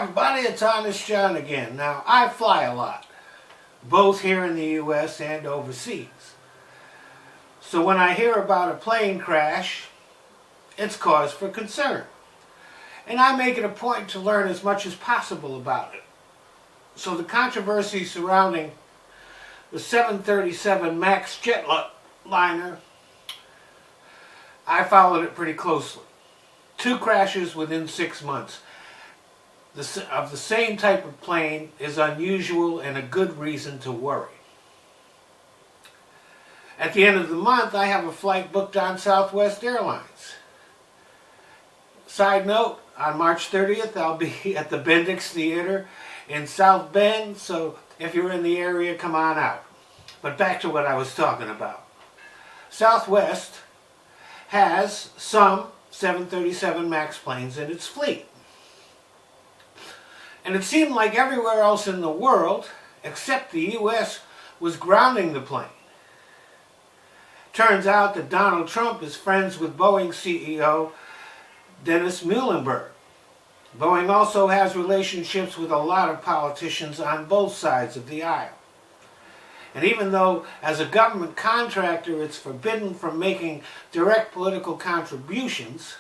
everybody, it's Honest John again. Now, I fly a lot, both here in the U.S. and overseas. So when I hear about a plane crash, it's cause for concern. And I make it a point to learn as much as possible about it. So the controversy surrounding the 737 MAX jetliner, I followed it pretty closely. 2 crashes within 6 months of the same type of plane is unusual and a good reason to worry. At the end of the month, I have a flight booked on Southwest Airlines. Side note, on March 30th, I'll be at the Bendix Theater in South Bend, so if you're in the area, come on out. But back to what I was talking about. Southwest has some 737 MAX planes in its fleet. And it seemed like everywhere else in the world, except the U.S., was grounding the plane. Turns out that Donald Trump is friends with Boeing CEO Dennis Muhlenberg. Boeing also has relationships with a lot of politicians on both sides of the aisle. And even though as a government contractor it's forbidden from making direct political contributions,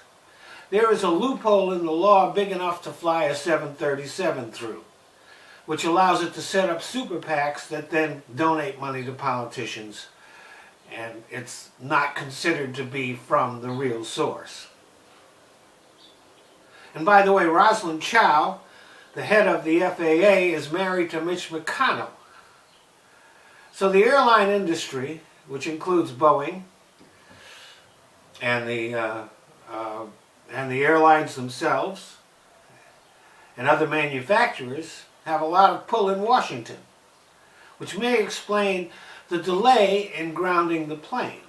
there is a loophole in the law big enough to fly a 737 through, which allows it to set up super PACs that then donate money to politicians, and it's not considered to be from the real source. And by the way, Rosalind Chow, the head of the FAA, is married to Mitch McConnell. So the airline industry, which includes Boeing and the airlines themselves and other manufacturers, have a lot of pull in Washington, which may explain the delay in grounding the plane.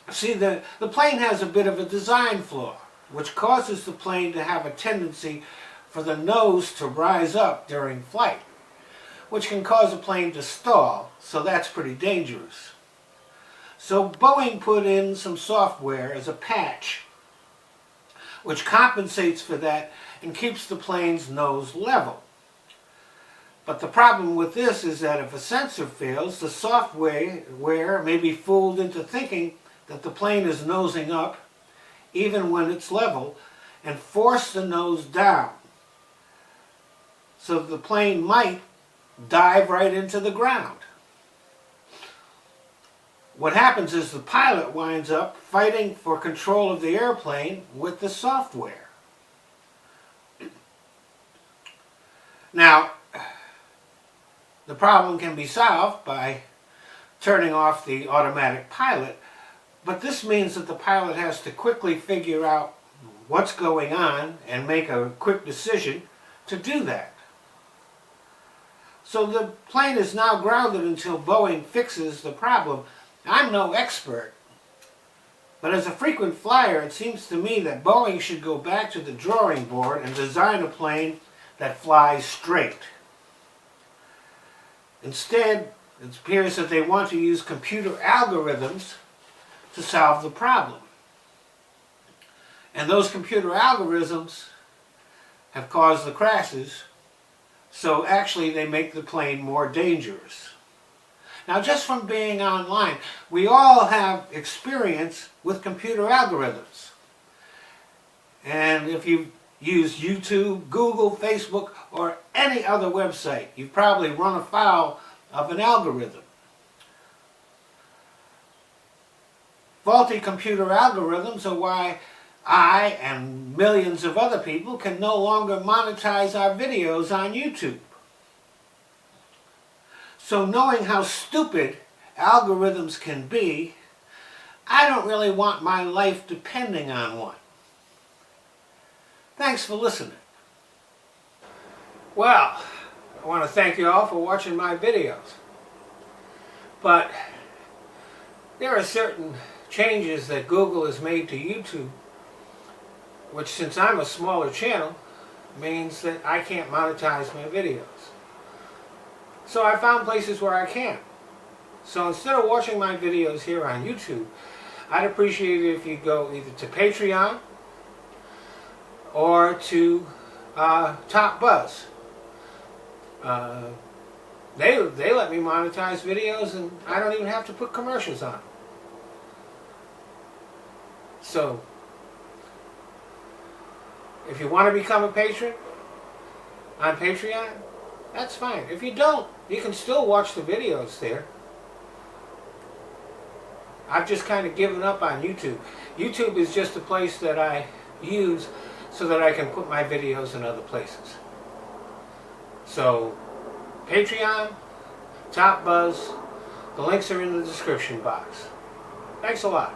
See, the plane has a bit of a design flaw, which causes the plane to have a tendency for the nose to rise up during flight, which can cause a plane to stall, so that's pretty dangerous. So Boeing put in some software as a patch, which compensates for that and keeps the plane's nose level. But the problem with this is that if a sensor fails, the software may be fooled into thinking that the plane is nosing up even when it's level, and force the nose down. So the plane might dive right into the ground. What happens is the pilot winds up fighting for control of the airplane with the software. Now, the problem can be solved by turning off the automatic pilot, but this means that the pilot has to quickly figure out what's going on and make a quick decision to do that. So the plane is now grounded until Boeing fixes the problem. I'm no expert, but as a frequent flyer, it seems to me that Boeing should go back to the drawing board and design a plane that flies straight. Instead, it appears that they want to use computer algorithms to solve the problem. And those computer algorithms have caused the crashes, so actually they make the plane more dangerous. Now, just from being online, we all have experience with computer algorithms. And if you use YouTube, Google, Facebook, or any other website, you've probably run afoul of an algorithm. Faulty computer algorithms are why I and millions of other people can no longer monetize our videos on YouTube. So knowing how stupid algorithms can be, I don't really want my life depending on one. Thanks for listening. Well, I want to thank you all for watching my videos. But there are certain changes that Google has made to YouTube, which, since I'm a smaller channel, means that I can't monetize my videos. So I found places where I can. So instead of watching my videos here on YouTube, I'd appreciate it if you go either to Patreon or to Top Buzz. They let me monetize videos, and I don't even have to put commercials on. So, if you want to become a patron on Patreon, that's fine. If you don't, you can still watch the videos there. I've just kind of given up on YouTube. YouTube is just a place that I use so that I can put my videos in other places. So, Patreon, Top Buzz, the links are in the description box. Thanks a lot.